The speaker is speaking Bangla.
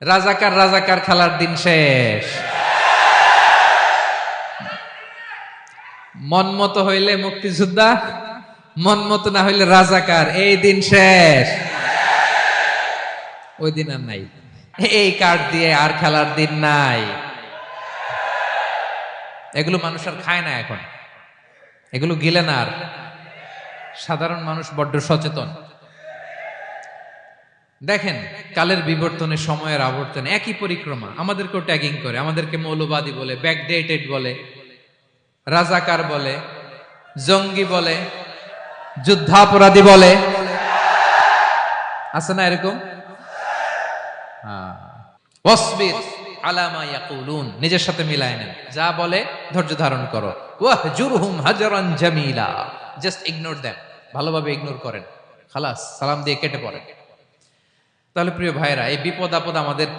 রাজাকার রাজাকার খেলার দিন শেষ। মন মতো হইলে মুক্তিযোদ্ধা, মন মতো না হইলে রাজাকার, এই দিন শেষ। ওই দিন আর নাই, এই কার্ড দিয়ে আর খেলার দিন নাই। এগুলো মানুষ আর খায় না এখন, এগুলো গিলে না আর। সাধারণ মানুষ বড্ড সচেতন। দেখেন, কালের বিবর্তনে, সময়ের আবর্তনে একই পরিক্রমা আমাদেরকেও ট্যাগিং করে, আমাদেরকে মৌলবাদী বলে, ব্যাকডেটেড বলে, রাজাকার বলে, জঙ্গি বলে, যুদ্ধাপরাধী বলে। আছে না এরকম? ওয়াসবির আলা মা ইয়াকুলুন, নিজের সাথে মিলায় নেন, যা বলে ধৈর্য ধারণ করো। ওয়াহজুরহুম হাজরান জামিলা, জাস্ট ইগনোর দেম, ভালোভাবে ইগনোর করেন, খালাস, সালাম দিয়ে কেটে পড়েন। তাহলে প্রিয় ভাইরা, এই বিপদ আপদ আমাদের